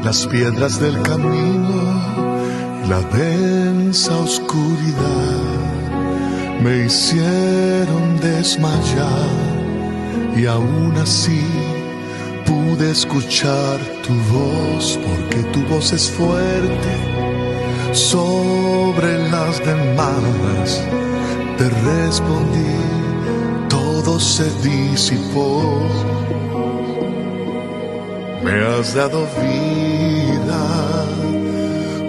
Las piedras del camino, la densa oscuridad me hicieron desmayar y aún así pude escuchar tu voz, porque tu voz es fuerte sobre las demás. Te respondí, todo se disipó. Me has dado vida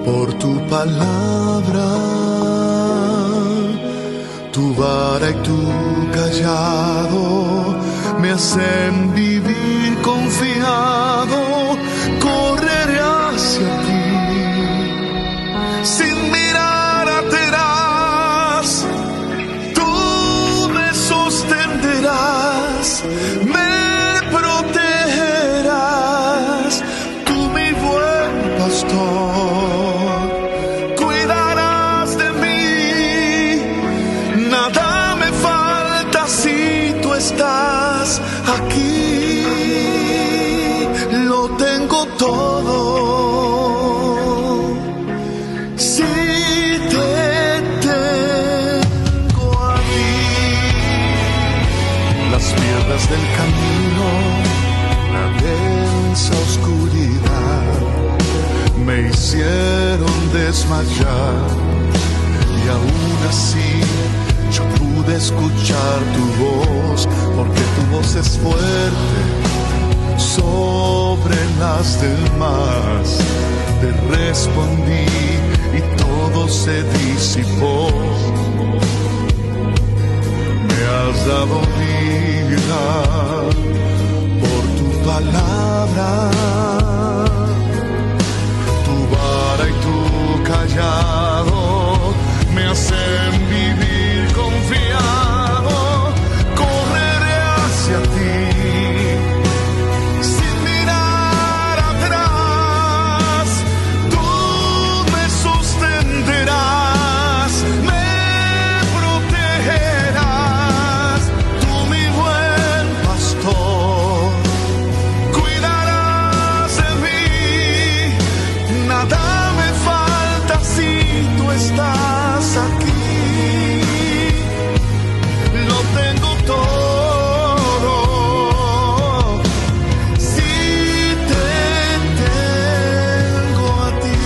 por tu palabra, tu vara y tu callado me hacen vivir confiado. Correré hacia ti sin mirar atrás. Tú me sostendrás, me protegerás. Tú, mi buen pastor, cuidarás de mí. Nada me falta si tú estás aquí. Lo tengo todo si te tengo a ti. Las piedras del camino, la densa oscuridad me hicieron desmayar y aún así yo pude escuchar tu voz, porque tu voz es fuerte sobre las demás. Te respondí y todo se disipó. Me has dado vida por tu palabra, tu vara y tu callado me hacen vivir confiado. Correré hacia ti sin mirar atrás. Tú me sostendrás, me protegerás. Tú, mi buen pastor, cuidarás de mí. Nada me falta si tú estás aquí. Lo tengo todo si te tengo a ti.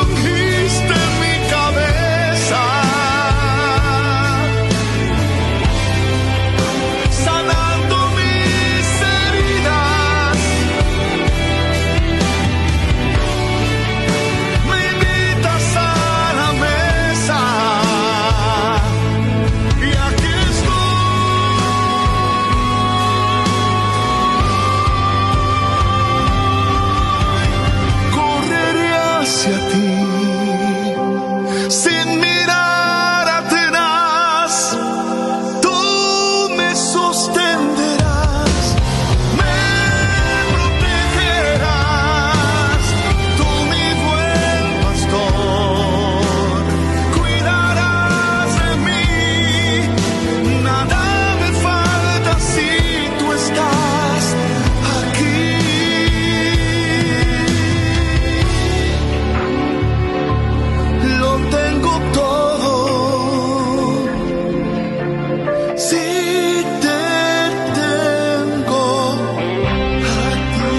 Ungiste mi cabeza, sanando mis heridas. Me invitas a la mesa y aquí estoy. Correré hacia ti sin mirar atrás. Tú me sostendrás, me protegerás. Tú, mi buen pastor, cuidarás de mí. Nada me falta si tú estás aquí. Lo tengo todo si te tengo a ti.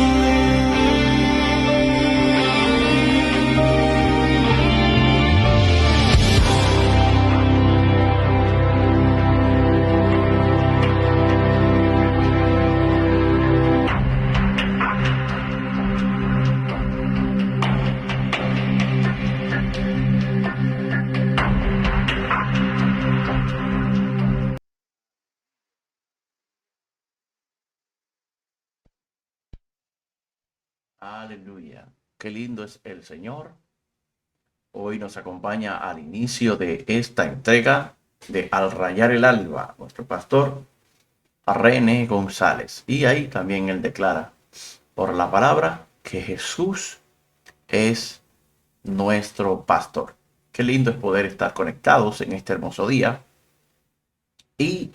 Aleluya. Qué lindo es el Señor. Hoy nos acompaña al inicio de esta entrega de Al Rayar el Alba, nuestro pastor René González. Y ahí también él declara por la palabra que Jesús es nuestro pastor. Qué lindo es poder estar conectados en este hermoso día y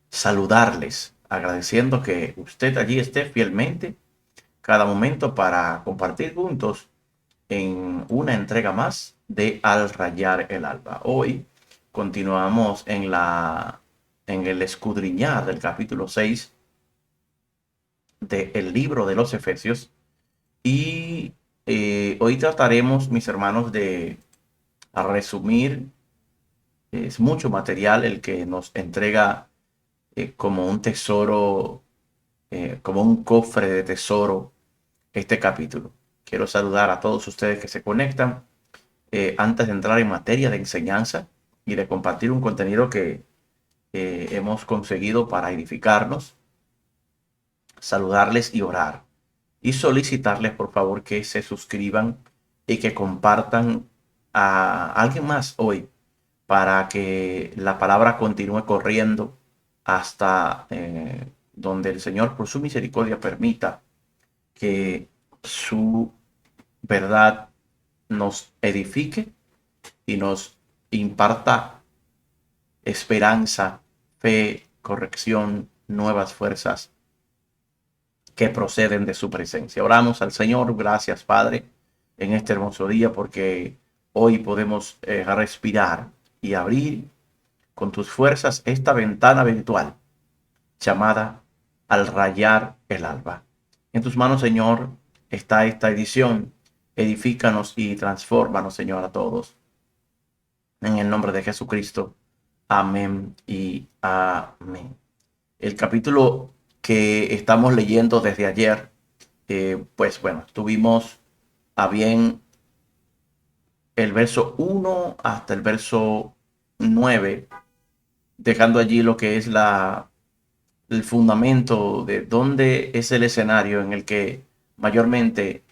saludarles agradeciendo que usted allí esté fielmente cada momento para compartir juntos en una entrega más de Al Rayar el Alba. Hoy continuamos en el escudriñar del capítulo 6 del libro de los Efesios y hoy trataremos, mis hermanos, de resumir. Es mucho material el que nos entrega como un tesoro, como un cofre de tesoro este capítulo. Quiero saludar a todos ustedes que se conectan antes de entrar en materia de enseñanza y de compartir un contenido que hemos conseguido para edificarnos, saludarles y orar y solicitarles por favor que se suscriban y que compartan a alguien más hoy para que la palabra continúe corriendo hasta donde el Señor por su misericordia permita que su verdad nos edifique y nos imparta esperanza, fe, corrección, nuevas fuerzas que proceden de su presencia. Oramos al Señor. Gracias, Padre, en este hermoso día, porque hoy podemos respirar y abrir con tus fuerzas esta ventana virtual llamada Al Rayar el Alba. En tus manos, Señor, está esta edición. Edifícanos y transfórmanos, Señor, a todos. En el nombre de Jesucristo. Amén y amén. El capítulo que estamos leyendo desde ayer, pues bueno, tuvimos a bien el verso 1 hasta el verso 9, dejando allí lo que es el fundamento de dónde es el escenario en el que mayormente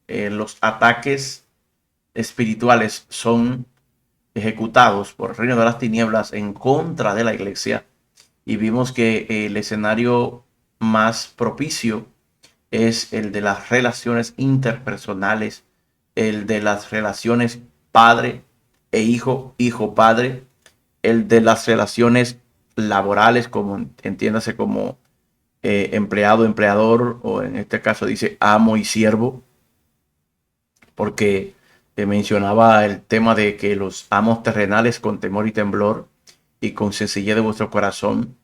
los ataques espirituales son ejecutados por el reino de las tinieblas en contra de la iglesia. Y vimos que el escenario más propicio es el de las relaciones interpersonales, el de las relaciones padre e hijo, hijo-padre, el de las relaciones laborales, como entiéndase como empleado-empleador, o en este caso dice amo y siervo, porque mencionaba el tema de que los amos terrenales con temor y temblor y con sencillez de vuestro corazón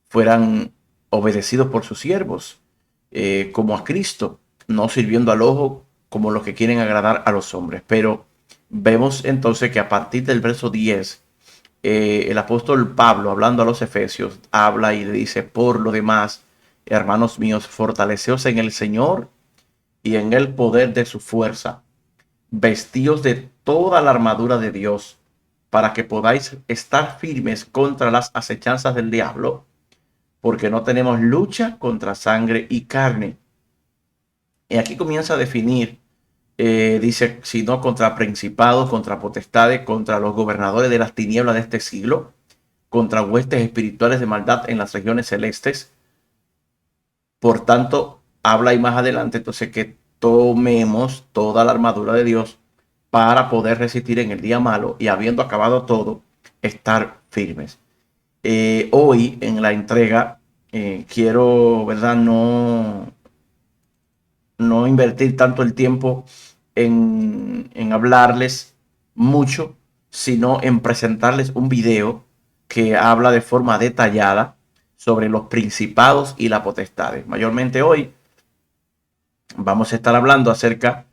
fueran obedecidos por sus siervos, como a Cristo, no sirviendo al ojo como los que quieren agradar a los hombres. Pero vemos entonces que a partir del verso 10, el apóstol Pablo, hablando a los efesios, habla y le dice: por lo demás, hermanos míos, fortaleceos en el Señor y en el poder de su fuerza, vestíos de toda la armadura de Dios, para que podáis estar firmes contra las acechanzas del diablo, porque no tenemos lucha contra sangre y carne. Y aquí comienza a definir, dice, sino contra principados, contra potestades, contra los gobernadores de las tinieblas de este siglo, contra huestes espirituales de maldad en las regiones celestes. Por tanto, habla ahí más adelante, entonces, que tomemos toda la armadura de Dios para poder resistir en el día malo y, habiendo acabado todo, estar firmes. Hoy en la entrega quiero, ¿verdad?, no invertir tanto el tiempo en hablarles mucho, sino en presentarles un video que habla de forma detallada sobre los principados y las potestades. Mayormente hoy vamos a estar hablando acerca,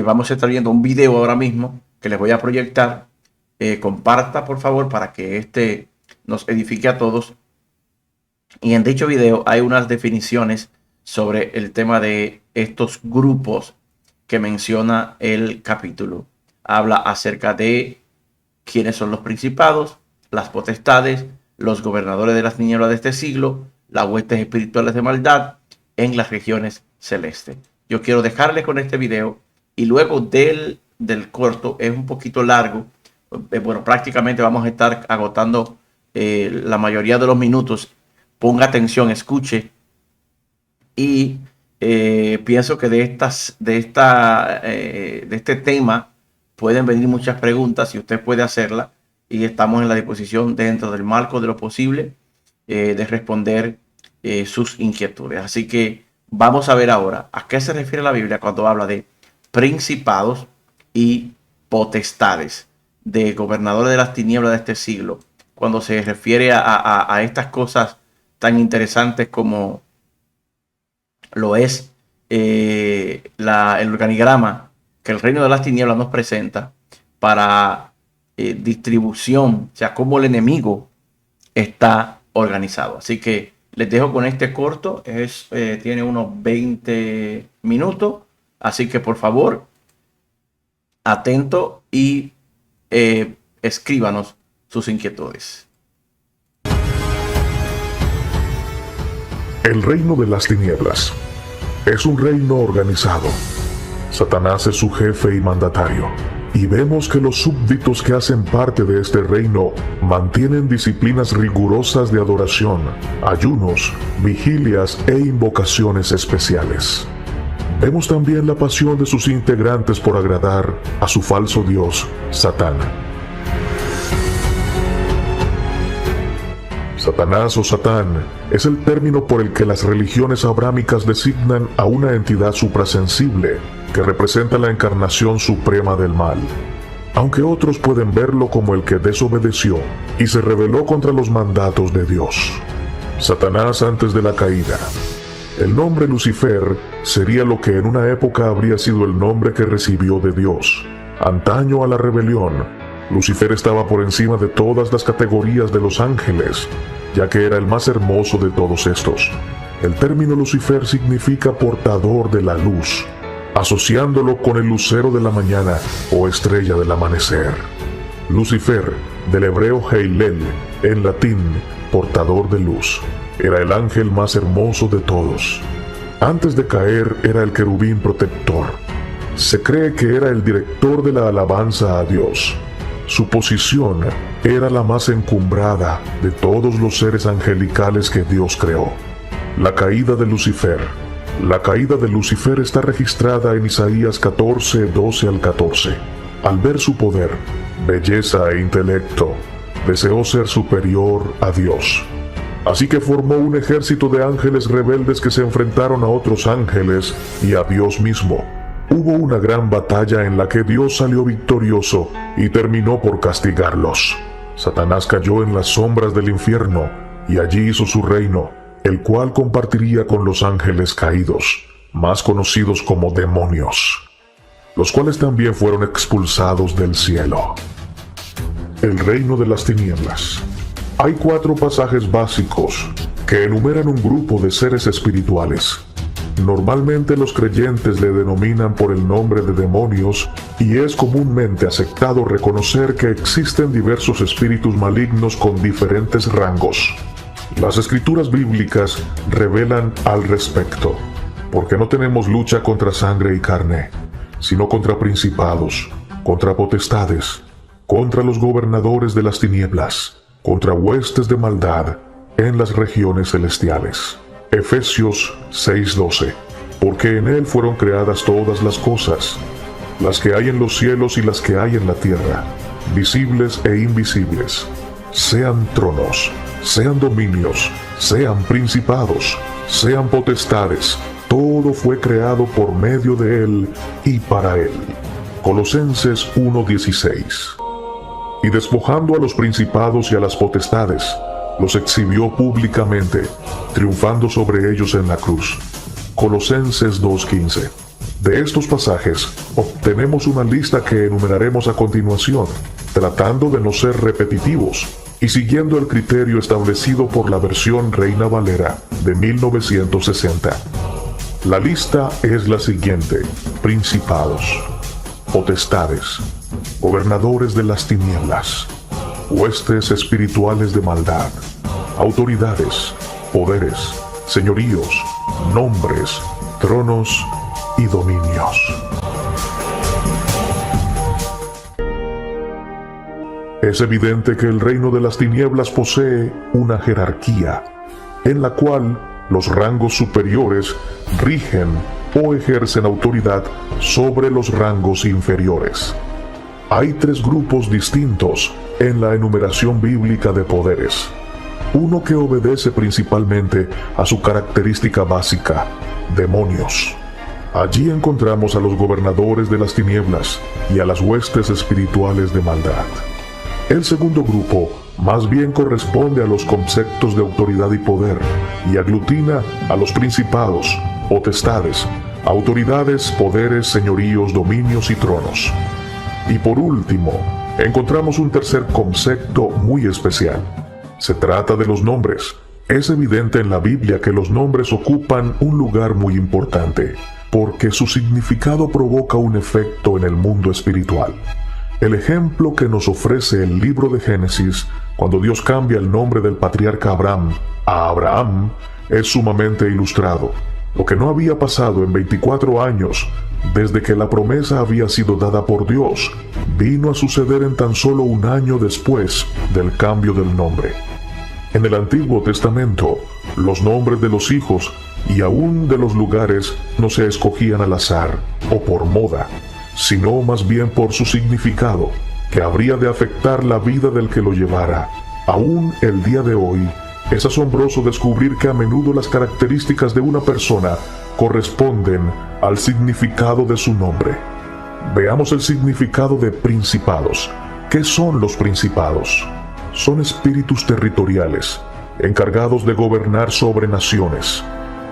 vamos a estar viendo un video ahora mismo que les voy a proyectar. Comparta, por favor, para que este nos edifique a todos. Y en dicho video hay unas definiciones sobre el tema de estos grupos que menciona el capítulo. Habla acerca de quiénes son los principados, las potestades, los gobernadores de las tinieblas de este siglo, las huestes espirituales de maldad en las regiones celestes. Yo quiero dejarles con este video, y luego del corto, es un poquito largo, bueno, prácticamente vamos a estar agotando la mayoría de los minutos. Ponga atención, escuche, y pienso que de este tema pueden venir muchas preguntas, y usted puede hacerla, y estamos en la disposición, dentro del marco de lo posible, de responder sus inquietudes. Así que vamos a ver ahora a qué se refiere la Biblia cuando habla de principados y potestades, de gobernadores de las tinieblas de este siglo, cuando se refiere a estas cosas tan interesantes como lo es el organigrama que el reino de las tinieblas nos presenta para distribución, o sea, cómo el enemigo está organizado. Así que les dejo con este corto, tiene unos 20 minutos, así que por favor, atento y escríbanos sus inquietudes. El reino de las tinieblas es un reino organizado. Satanás es su jefe y mandatario, y vemos que los súbditos que hacen parte de este reino mantienen disciplinas rigurosas de adoración, ayunos, vigilias e invocaciones especiales. Vemos también la pasión de sus integrantes por agradar a su falso dios, Satán. Satanás o Satán es el término por el que las religiones abrámicas designan a una entidad suprasensible que representa la encarnación suprema del mal, aunque otros pueden verlo como el que desobedeció y se rebeló contra los mandatos de Dios. Satanás antes de la caída. El nombre Lucifer sería lo que en una época habría sido el nombre que recibió de Dios. Antaño a la rebelión, Lucifer estaba por encima de todas las categorías de los ángeles, ya que era el más hermoso de todos estos. El término Lucifer significa portador de la luz, asociándolo con el lucero de la mañana o estrella del amanecer. Lucifer, del hebreo Heilel, en latín, portador de luz, era el ángel más hermoso de todos. Antes de caer era el querubín protector. Se cree que era el director de la alabanza a Dios. Su posición era la más encumbrada de todos los seres angelicales que Dios creó. La caída de Lucifer. La caída de Lucifer está registrada en Isaías 14, 12 al 14. Al ver su poder, belleza e intelecto, deseó ser superior a Dios. Así que formó un ejército de ángeles rebeldes que se enfrentaron a otros ángeles y a Dios mismo. Hubo una gran batalla en la que Dios salió victorioso y terminó por castigarlos. Satanás cayó en las sombras del infierno y allí hizo su reino, el cual compartiría con los ángeles caídos, más conocidos como demonios, los cuales también fueron expulsados del cielo. El reino de las tinieblas. Hay 4 pasajes básicos que enumeran un grupo de seres espirituales. Normalmente los creyentes le denominan por el nombre de demonios y es comúnmente aceptado reconocer que existen diversos espíritus malignos con diferentes rangos. Las escrituras bíblicas revelan al respecto, porque no tenemos lucha contra sangre y carne, sino contra principados, contra potestades, contra los gobernadores de las tinieblas, contra huestes de maldad en las regiones celestiales. Efesios 6:12. Porque en él fueron creadas todas las cosas, las que hay en los cielos y las que hay en la tierra, visibles e invisibles, sean tronos, sean dominios, sean principados, sean potestades, todo fue creado por medio de él y para él. Colosenses 1:16. Y despojando a los principados y a las potestades, los exhibió públicamente, triunfando sobre ellos en la cruz. Colosenses 2:15. De estos pasajes obtenemos una lista que enumeraremos a continuación, tratando de no ser repetitivos y siguiendo el criterio establecido por la versión Reina Valera de 1960. La lista es la siguiente: principados, potestades, gobernadores de las tinieblas, huestes espirituales de maldad, autoridades, poderes, señoríos, nombres, tronos y dominios. Es evidente que el reino de las tinieblas posee una jerarquía, en la cual los rangos superiores rigen o ejercen autoridad sobre los rangos inferiores. Hay 3 grupos distintos en la enumeración bíblica de poderes. uno que obedece principalmente a su característica básica: demonios. Allí encontramos a los gobernadores de las tinieblas y a las huestes espirituales de maldad. El segundo grupo más bien corresponde a los conceptos de autoridad y poder, y aglutina a los principados, potestades, autoridades, poderes, señoríos, dominios y tronos. Y por último, encontramos un tercer concepto muy especial. Se trata de los nombres. Es evidente en la Biblia que los nombres ocupan un lugar muy importante, porque su significado provoca un efecto en el mundo espiritual. El ejemplo que nos ofrece el libro de Génesis, cuando Dios cambia el nombre del patriarca Abraham a Abraham, es sumamente ilustrado. Lo que no había pasado en 24 años, desde que la promesa había sido dada por Dios, vino a suceder en tan solo un año después del cambio del nombre. En el Antiguo Testamento, los nombres de los hijos y aún de los lugares no se escogían al azar o por moda, sino más bien por su significado, que habría de afectar la vida del que lo llevara. Aún el día de hoy, es asombroso descubrir que a menudo las características de una persona corresponden al significado de su nombre. Veamos el significado de principados. ¿Qué son los principados? Son espíritus territoriales, encargados de gobernar sobre naciones.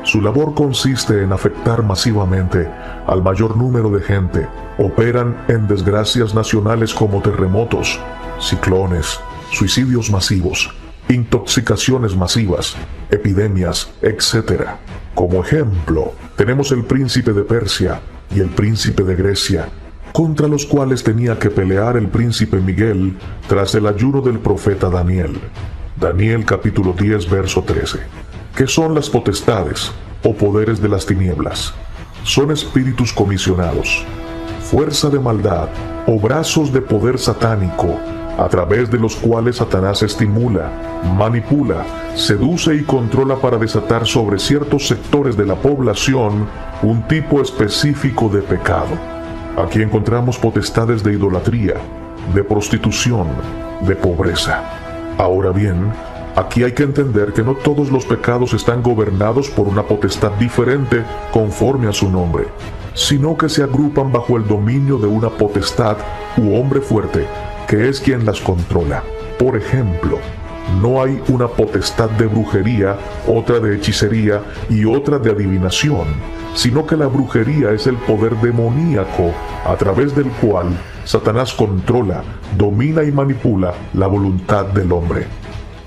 Su labor consiste en afectar masivamente al mayor número de gente. Operan en desgracias nacionales como terremotos, ciclones, suicidios masivos, intoxicaciones masivas, epidemias, etc. Como ejemplo, tenemos el príncipe de Persia y el príncipe de Grecia, contra los cuales tenía que pelear el príncipe Miguel tras el ayuno del profeta Daniel. Daniel capítulo 10, verso 13. ¿Qué son las potestades o poderes de las tinieblas? Son espíritus comisionados, fuerza de maldad o brazos de poder satánico, a través de los cuales Satanás estimula, manipula, seduce y controla para desatar sobre ciertos sectores de la población un tipo específico de pecado. Aquí encontramos potestades de idolatría, de prostitución, de pobreza. Ahora bien, aquí hay que entender que no todos los pecados están gobernados por una potestad diferente conforme a su nombre, sino que se agrupan bajo el dominio de una potestad u hombre fuerte, que es quien las controla. Por ejemplo, no hay una potestad de brujería, otra de hechicería y otra de adivinación, sino que la brujería es el poder demoníaco a través del cual Satanás controla, domina y manipula la voluntad del hombre.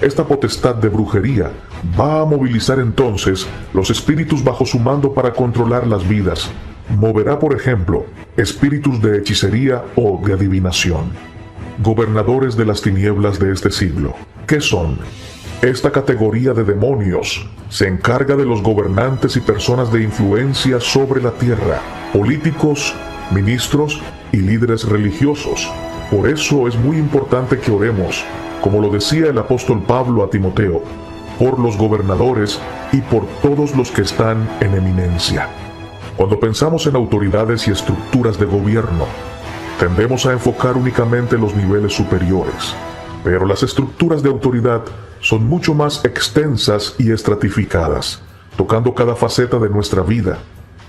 Esta potestad de brujería va a movilizar entonces los espíritus bajo su mando para controlar las vidas. Moverá, por ejemplo, espíritus de hechicería o de adivinación. Gobernadores de las tinieblas de este siglo. ¿Qué son? Esta categoría de demonios se encarga de los gobernantes y personas de influencia sobre la tierra, políticos, ministros y líderes religiosos. Por eso es muy importante que oremos, como lo decía el apóstol Pablo a Timoteo, por los gobernadores y por todos los que están en eminencia. Cuando pensamos en autoridades y estructuras de gobierno, tendemos a enfocar únicamente los niveles superiores, pero las estructuras de autoridad son mucho más extensas y estratificadas, tocando cada faceta de nuestra vida.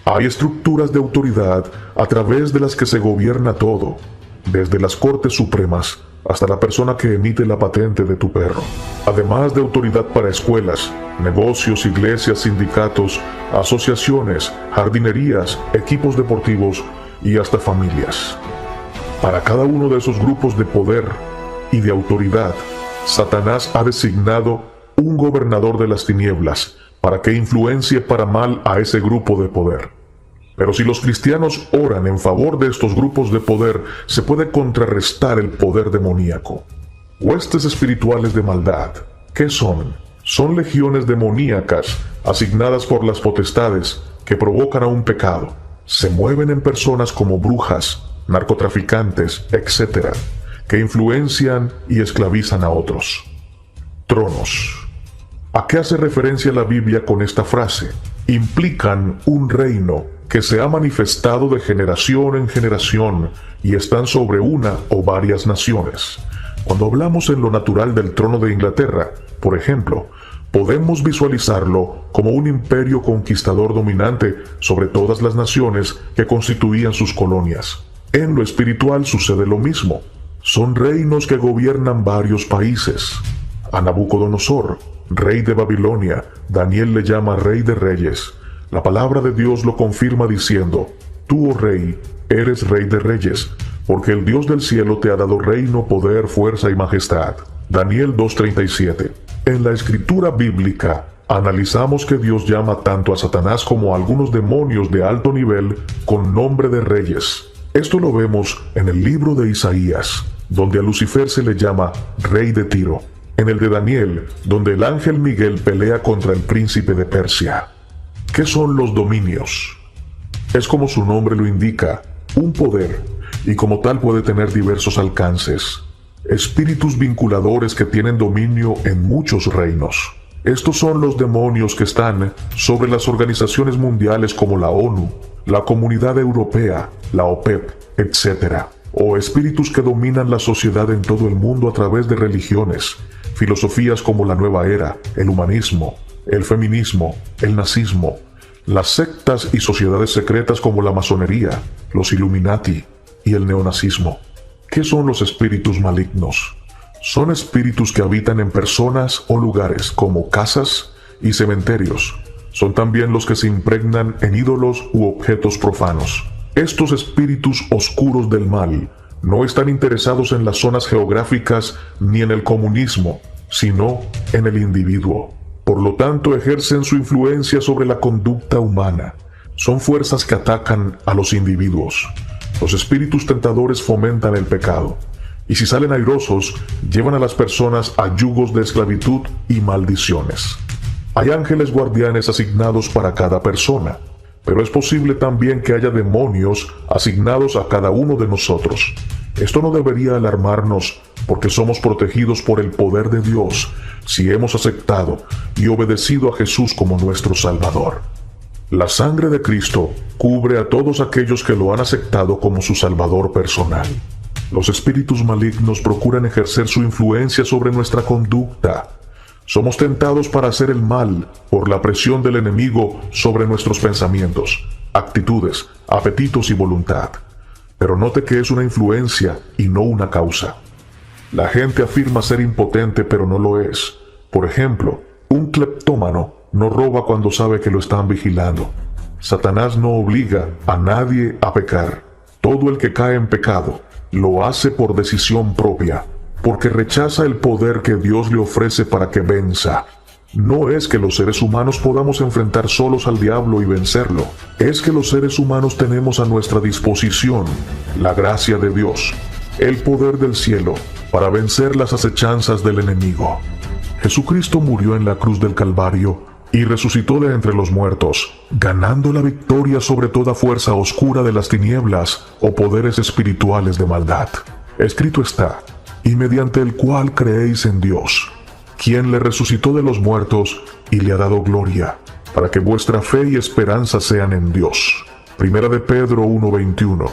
Hay estructuras de autoridad a través de las que se gobierna todo, desde las Cortes Supremas hasta la persona que emite la patente de tu perro. Además de autoridad para escuelas, negocios, iglesias, sindicatos, asociaciones, jardinerías, equipos deportivos y hasta familias. Para cada uno de esos grupos de poder y de autoridad, Satanás ha designado un gobernador de las tinieblas para que influencie para mal a ese grupo de poder. Pero si los cristianos oran en favor de estos grupos de poder, se puede contrarrestar el poder demoníaco. Huestes espirituales de maldad, ¿qué son? Son legiones demoníacas asignadas por las potestades que provocan a un pecado. Se mueven en personas como brujas, narcotraficantes, etc., que influencian y esclavizan a otros. Tronos. ¿A qué hace referencia la Biblia con esta frase? Implican un reino que se ha manifestado de generación en generación y están sobre una o varias naciones. Cuando hablamos en lo natural del trono de Inglaterra, por ejemplo, podemos visualizarlo como un imperio conquistador dominante sobre todas las naciones que constituían sus colonias. En lo espiritual sucede lo mismo. Son reinos que gobiernan varios países. A Nabucodonosor, rey de Babilonia, Daniel le llama rey de reyes. La palabra de Dios lo confirma diciendo: tú, oh rey, eres rey de reyes, porque el Dios del cielo te ha dado reino, poder, fuerza y majestad. Daniel 2:37. En la escritura bíblica, analizamos que Dios llama tanto a Satanás como a algunos demonios de alto nivel con nombre de reyes. Esto lo vemos en el libro de Isaías, donde a Lucifer se le llama rey de Tiro. En el de Daniel, donde el ángel Miguel pelea contra el príncipe de Persia. ¿Qué son los dominios? Es como su nombre lo indica, un poder, y como tal puede tener diversos alcances. Espíritus vinculadores que tienen dominio en muchos reinos. Estos son los demonios que están sobre las organizaciones mundiales como la ONU, la Comunidad Europea, la OPEP, etc. O espíritus que dominan la sociedad en todo el mundo a través de religiones, filosofías como la Nueva Era, el humanismo, el feminismo, el nazismo, las sectas y sociedades secretas como la masonería, los Illuminati y el neonazismo. ¿Qué son los espíritus malignos? Son espíritus que habitan en personas o lugares como casas y cementerios. Son también los que se impregnan en ídolos u objetos profanos. Estos espíritus oscuros del mal no están interesados en las zonas geográficas ni en el comunismo, sino en el individuo. Por lo tanto, ejercen su influencia sobre la conducta humana. Son fuerzas que atacan a los individuos. Los espíritus tentadores fomentan el pecado, y si salen airosos, llevan a las personas a yugos de esclavitud y maldiciones. Hay ángeles guardianes asignados para cada persona, pero es posible también que haya demonios asignados a cada uno de nosotros. Esto no debería alarmarnos porque somos protegidos por el poder de Dios si hemos aceptado y obedecido a Jesús como nuestro Salvador. La sangre de Cristo cubre a todos aquellos que lo han aceptado como su Salvador personal. Los espíritus malignos procuran ejercer su influencia sobre nuestra conducta. Somos tentados para hacer el mal por la presión del enemigo sobre nuestros pensamientos, actitudes, apetitos y voluntad. Pero note que es una influencia y no una causa. La gente afirma ser impotente, pero no lo es. Por ejemplo, un cleptómano no roba cuando sabe que lo están vigilando. Satanás no obliga a nadie a pecar. Todo el que cae en pecado lo hace por decisión propia, porque rechaza el poder que Dios le ofrece para que venza. No es que los seres humanos podamos enfrentar solos al diablo y vencerlo. Es que los seres humanos tenemos a nuestra disposición la gracia de Dios, el poder del cielo, para vencer las acechanzas del enemigo. Jesucristo murió en la cruz del Calvario y resucitó de entre los muertos, ganando la victoria sobre toda fuerza oscura de las tinieblas o poderes espirituales de maldad. Escrito está: y mediante el cual creéis en Dios, quien le resucitó de los muertos y le ha dado gloria, para que vuestra fe y esperanza sean en Dios. Primera de Pedro 1:21.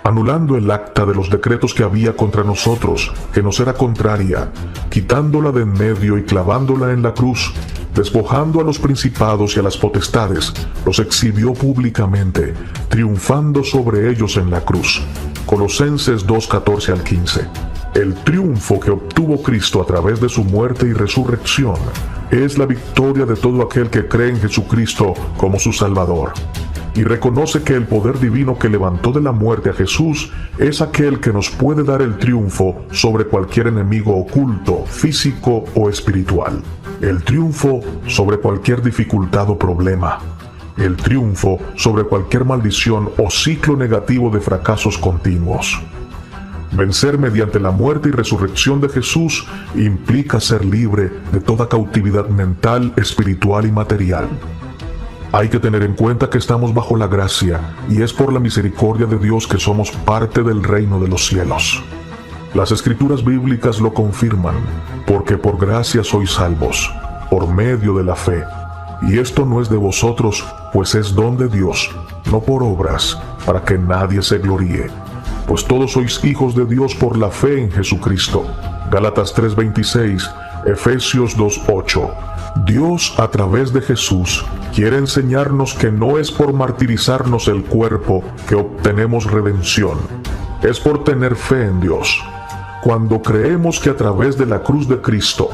Anulando el acta de los decretos que había contra nosotros, que nos era contraria, quitándola de en medio y clavándola en la cruz, despojando a los principados y a las potestades, los exhibió públicamente, triunfando sobre ellos en la cruz. Colosenses 2:14 al 15. El triunfo que obtuvo Cristo a través de su muerte y resurrección es la victoria de todo aquel que cree en Jesucristo como su Salvador y reconoce que el poder divino que levantó de la muerte a Jesús es aquel que nos puede dar el triunfo sobre cualquier enemigo oculto, físico o espiritual. El triunfo sobre cualquier dificultad o problema. El triunfo sobre cualquier maldición o ciclo negativo de fracasos continuos. Vencer mediante la muerte y resurrección de Jesús implica ser libre de toda cautividad mental, espiritual y material. Hay que tener en cuenta que estamos bajo la gracia y es por la misericordia de Dios que somos parte del reino de los cielos. Las escrituras bíblicas lo confirman, porque por gracia sois salvos, por medio de la fe. Y esto no es de vosotros, pues es don de Dios, no por obras, para que nadie se gloríe. Pues todos sois hijos de Dios por la fe en Jesucristo. Gálatas 3:26, Efesios 2:8. Dios, a través de Jesús, quiere enseñarnos que no es por martirizarnos el cuerpo que obtenemos redención, es por tener fe en Dios. Cuando creemos que a través de la cruz de Cristo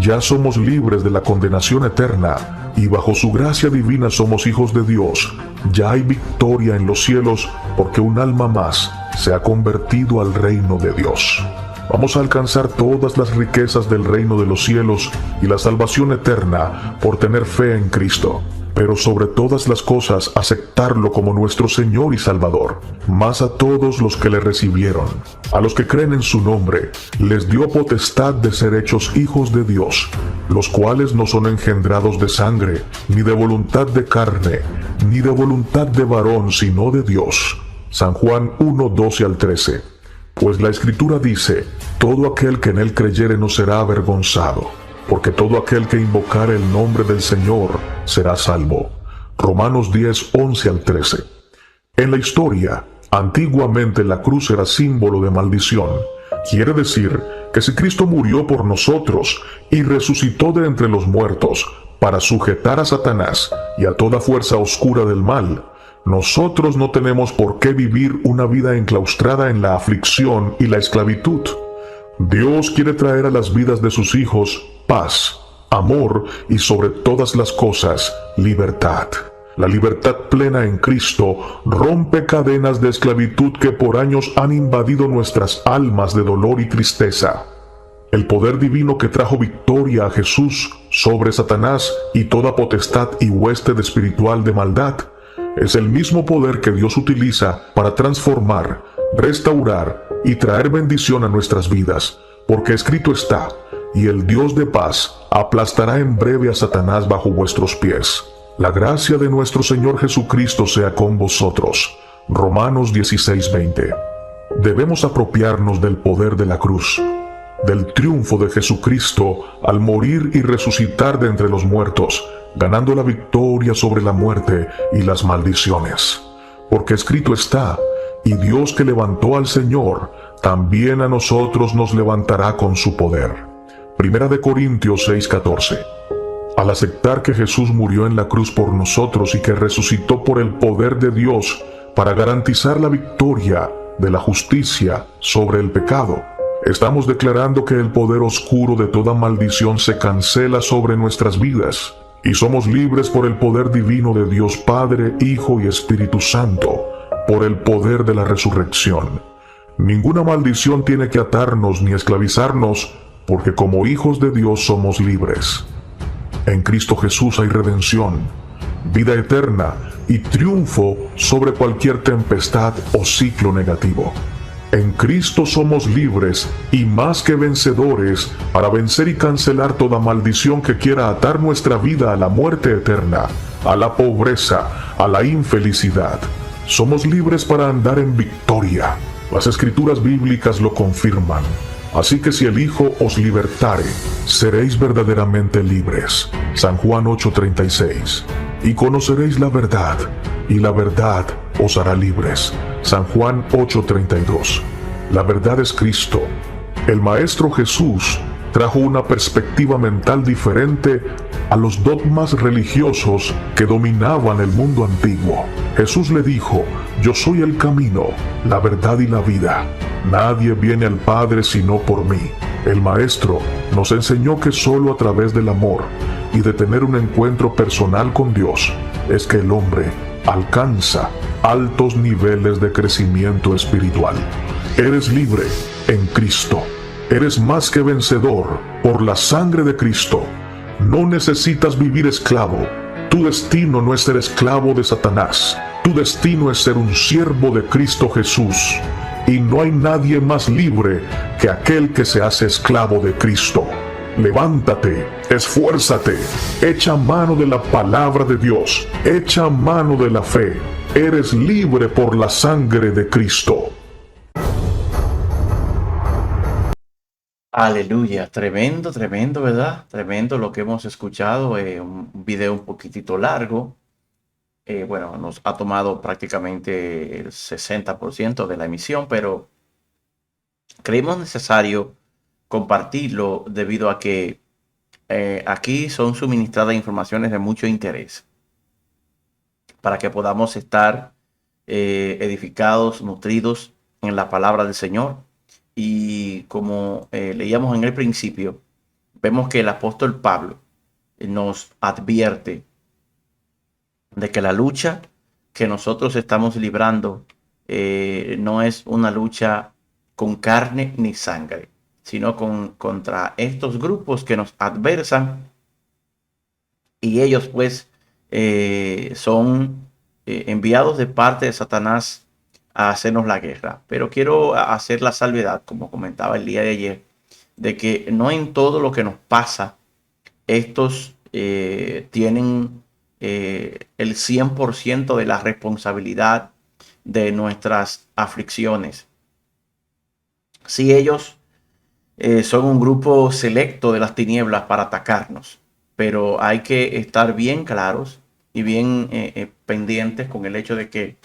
ya somos libres de la condenación eterna y bajo su gracia divina somos hijos de Dios, ya hay victoria en los cielos porque un alma más se ha convertido al reino de Dios. Vamos a alcanzar todas las riquezas del reino de los cielos y la salvación eterna por tener fe en Cristo. Pero sobre todas las cosas aceptarlo como nuestro Señor y Salvador, más a todos los que le recibieron. A los que creen en su nombre, les dio potestad de ser hechos hijos de Dios, los cuales no son engendrados de sangre, ni de voluntad de carne, ni de voluntad de varón, sino de Dios. San Juan 1:12-13. Pues la Escritura dice, todo aquel que en él creyere no será avergonzado, porque todo aquel que invocare el nombre del Señor será salvo. Romanos 10:11-13. En la historia, antiguamente la cruz era símbolo de maldición. Quiere decir que si Cristo murió por nosotros y resucitó de entre los muertos para sujetar a Satanás y a toda fuerza oscura del mal, nosotros no tenemos por qué vivir una vida enclaustrada en la aflicción y la esclavitud. Dios quiere traer a las vidas de sus hijos paz, amor y sobre todas las cosas, libertad. La libertad plena en Cristo rompe cadenas de esclavitud que por años han invadido nuestras almas de dolor y tristeza. El poder divino que trajo victoria a Jesús sobre Satanás y toda potestad y hueste espiritual de maldad es el mismo poder que Dios utiliza para transformar, restaurar y traer bendición a nuestras vidas, porque escrito está, y el Dios de paz aplastará en breve a Satanás bajo vuestros pies. La gracia de nuestro Señor Jesucristo sea con vosotros. Romanos 16:20. Debemos apropiarnos del poder de la cruz, del triunfo de Jesucristo al morir y resucitar de entre los muertos, ganando la victoria sobre la muerte y las maldiciones. Porque escrito está, y Dios que levantó al Señor, también a nosotros nos levantará con su poder. Primera de Corintios 6:14. Al aceptar que Jesús murió en la cruz por nosotros y que resucitó por el poder de Dios para garantizar la victoria de la justicia sobre el pecado, estamos declarando que el poder oscuro de toda maldición se cancela sobre nuestras vidas y somos libres por el poder divino de Dios Padre, Hijo y Espíritu Santo, por el poder de la resurrección. Ninguna maldición tiene que atarnos ni esclavizarnos, porque como hijos de Dios somos libres. En Cristo Jesús hay redención, vida eterna y triunfo sobre cualquier tempestad o ciclo negativo. En Cristo somos libres y más que vencedores para vencer y cancelar toda maldición que quiera atar nuestra vida a la muerte eterna, a la pobreza, a la infelicidad. Somos libres para andar en victoria. Las escrituras bíblicas lo confirman. Así que si el Hijo os libertare, seréis verdaderamente libres. San Juan 8:36. Y conoceréis la verdad, y la verdad os hará libres. San Juan 8:32. La verdad es Cristo. El Maestro Jesús trajo una perspectiva mental diferente a los dogmas religiosos que dominaban el mundo antiguo. Jesús le dijo, yo soy el camino, la verdad y la vida. Nadie viene al Padre sino por mí. El Maestro nos enseñó que solo a través del amor y de tener un encuentro personal con Dios es que el hombre alcanza altos niveles de crecimiento espiritual. Eres libre en Cristo. Eres más que vencedor por la sangre de Cristo. No necesitas vivir esclavo. Tu destino no es ser esclavo de Satanás. Tu destino es ser un siervo de Cristo Jesús. Y no hay nadie más libre que aquel que se hace esclavo de Cristo. Levántate, esfuérzate, echa mano de la palabra de Dios, echa mano de la fe. Eres libre por la sangre de Cristo. Aleluya, tremendo, tremendo, ¿verdad? Tremendo lo que hemos escuchado, un video un poquitito largo. Bueno, nos ha tomado prácticamente el 60% de la emisión, pero creemos necesario compartirlo debido a que aquí son suministradas informaciones de mucho interés para que podamos estar edificados, nutridos en la palabra del Señor. Y como leíamos en el principio, vemos que el apóstol Pablo nos advierte de que la lucha que nosotros estamos librando no es una lucha con carne ni sangre, sino contra estos grupos que nos adversan, y ellos pues son enviados de parte de Satanás a hacernos la guerra. Pero quiero hacer la salvedad, como comentaba el día de ayer, de que no en todo lo que nos pasa estos tienen el 100% de la responsabilidad de nuestras aflicciones. Si ellos son un grupo selecto de las tinieblas para atacarnos, pero hay que estar bien claros y bien pendientes con el hecho de que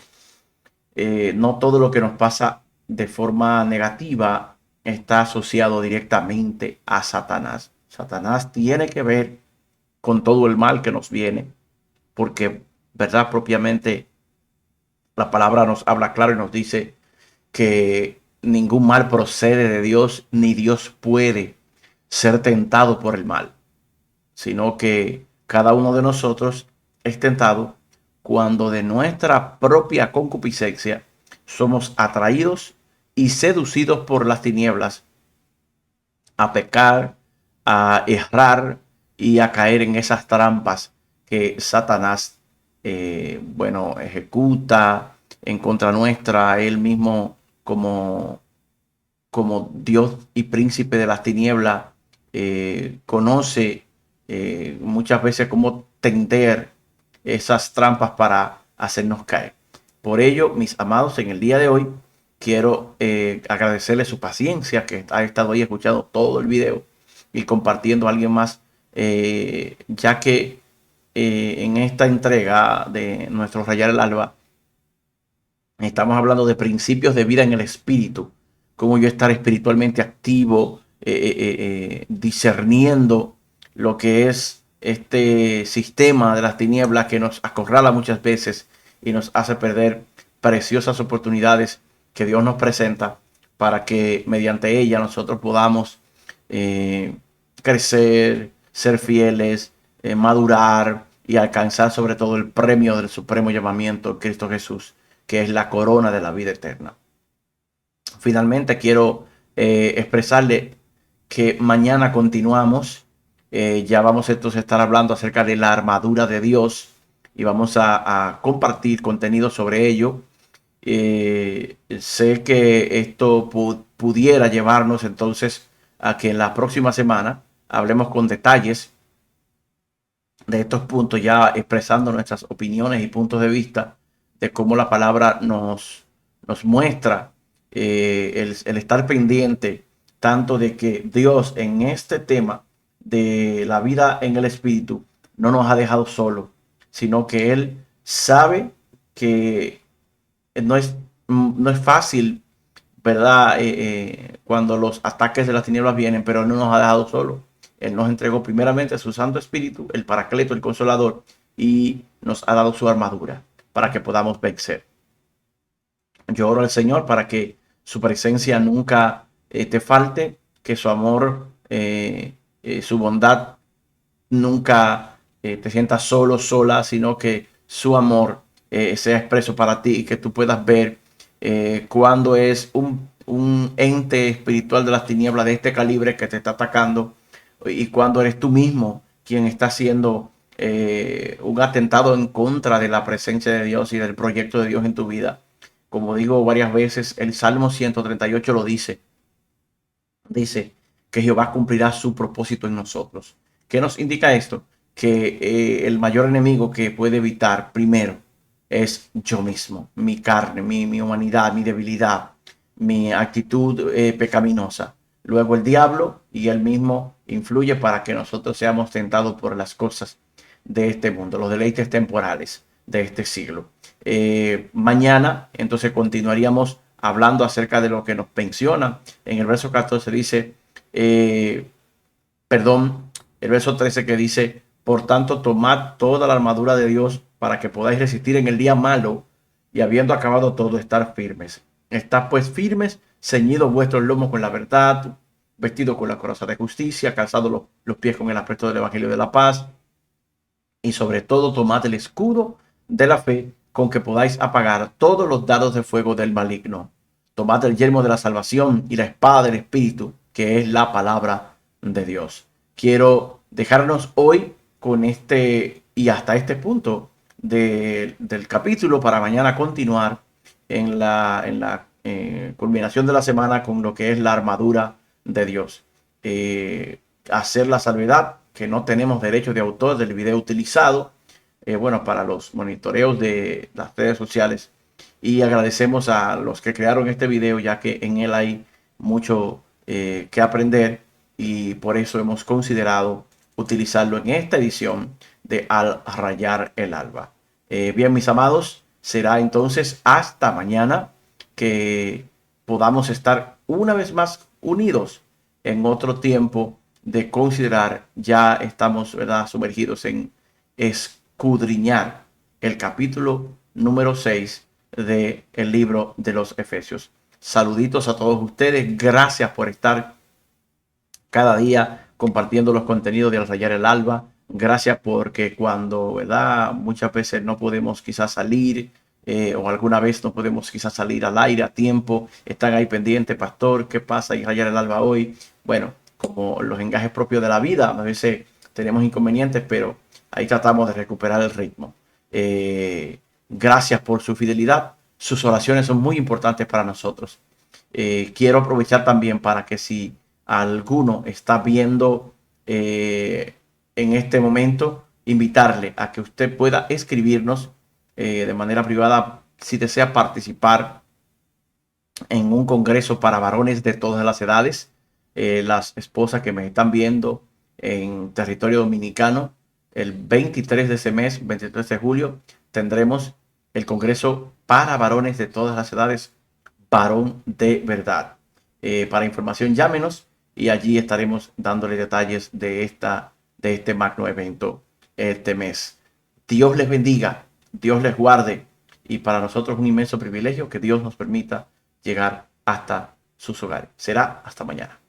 no todo lo que nos pasa de forma negativa está asociado directamente a Satanás. Satanás tiene que ver con todo el mal que nos viene, porque, verdad, propiamente la palabra nos habla claro y nos dice que ningún mal procede de Dios, ni Dios puede ser tentado por el mal, sino que cada uno de nosotros es tentado cuando de nuestra propia concupiscencia somos atraídos y seducidos por las tinieblas a pecar, a errar y a caer en esas trampas que Satanás ejecuta en contra nuestra. Él mismo como Dios y príncipe de las tinieblas conoce muchas veces cómo tender esas trampas para hacernos caer. Por ello, mis amados, en el día de hoy quiero agradecerle su paciencia, que ha estado ahí escuchando todo el video y compartiendo a alguien más, ya que en esta entrega de nuestro Rayar el Alba estamos hablando de principios de vida en el espíritu, cómo yo estar espiritualmente activo, discerniendo lo que es este sistema de las tinieblas que nos acorrala muchas veces y nos hace perder preciosas oportunidades que Dios nos presenta para que mediante ella nosotros podamos crecer, ser fieles, madurar y alcanzar sobre todo el premio del supremo llamamiento en Cristo Jesús, que es la corona de la vida eterna. Finalmente quiero expresarle que mañana continuamos. Ya vamos entonces a estar hablando acerca de la armadura de Dios y vamos a compartir contenido sobre ello. Sé que esto pudiera llevarnos entonces a que en la próxima semana hablemos con detalles de estos puntos, ya expresando nuestras opiniones y puntos de vista de cómo la palabra nos muestra el estar pendiente tanto de que Dios en este tema de la vida en el espíritu no nos ha dejado solo, sino que Él sabe que no es fácil, ¿verdad? Cuando los ataques de las tinieblas vienen, pero Él no nos ha dejado solo. Él nos entregó primeramente a su Santo Espíritu, el Paracleto, el Consolador, y nos ha dado su armadura para que podamos vencer. Yo oro al Señor para que su presencia nunca te falte, que su amor, su bondad nunca te sientas solo, sola, sino que su amor sea expreso para ti y que tú puedas ver cuando es un ente espiritual de las tinieblas de este calibre que te está atacando y cuando eres tú mismo quien está haciendo un atentado en contra de la presencia de Dios y del proyecto de Dios en tu vida. Como digo varias veces, el Salmo 138 lo dice. Dice que Jehová cumplirá su propósito en nosotros. ¿Qué nos indica esto? Que el mayor enemigo que puede evitar primero es yo mismo, mi carne, mi humanidad, mi debilidad, mi actitud pecaminosa. Luego el diablo y él mismo influye para que nosotros seamos tentados por las cosas de este mundo, los deleites temporales de este siglo. Mañana entonces continuaríamos hablando acerca de lo que nos menciona. En el verso 14 dice Perdón, el verso 13 que dice, por tanto, tomad toda la armadura de Dios para que podáis resistir en el día malo y habiendo acabado todo, estar firmes. Estad pues firmes, ceñidos vuestros lomos con la verdad, vestidos con la coraza de justicia, calzados los pies con el apresto del evangelio de la paz, y sobre todo tomad el escudo de la fe con que podáis apagar todos los dardos de fuego del maligno. Tomad el yelmo de la salvación y la espada del Espíritu, que es la palabra de Dios. Quiero dejarnos hoy con este y hasta este punto del capítulo para mañana continuar en la culminación de la semana con lo que es la armadura de Dios. Hacer la salvedad que no tenemos derecho de autor del video utilizado, bueno, para los monitoreos de las redes sociales. Y agradecemos a los que crearon este video, ya que en él hay mucho que aprender y por eso hemos considerado utilizarlo en esta edición de Al Rayar el Alba. Bien, mis amados, será entonces hasta mañana que podamos estar una vez más unidos en otro tiempo de considerar. Ya estamos, ¿verdad?, sumergidos en escudriñar el capítulo número 6 del libro de los Efesios. Saluditos a todos ustedes. Gracias por estar cada día compartiendo los contenidos de Al Rayar el Alba. Gracias porque cuando, ¿verdad?, muchas veces no podemos quizás salir o alguna vez no podemos quizás salir al aire a tiempo, están ahí pendientes, pastor, ¿qué pasa y Rayar el Alba hoy? Bueno, como los engajes propios de la vida, a veces tenemos inconvenientes, pero ahí tratamos de recuperar el ritmo. Gracias por su fidelidad. Sus oraciones son muy importantes para nosotros. Quiero aprovechar también para que si alguno está viendo en este momento, invitarle a que usted pueda escribirnos de manera privada si desea participar en un congreso para varones de todas las edades. Las esposas que me están viendo en territorio dominicano, el 23 de ese mes, 23 de julio, tendremos el congreso para varones de todas las edades, varón de verdad. Para información, llámenos y allí estaremos dándole detalles de este magno evento este mes. Dios les bendiga, Dios les guarde y para nosotros un inmenso privilegio que Dios nos permita llegar hasta sus hogares. Será hasta mañana.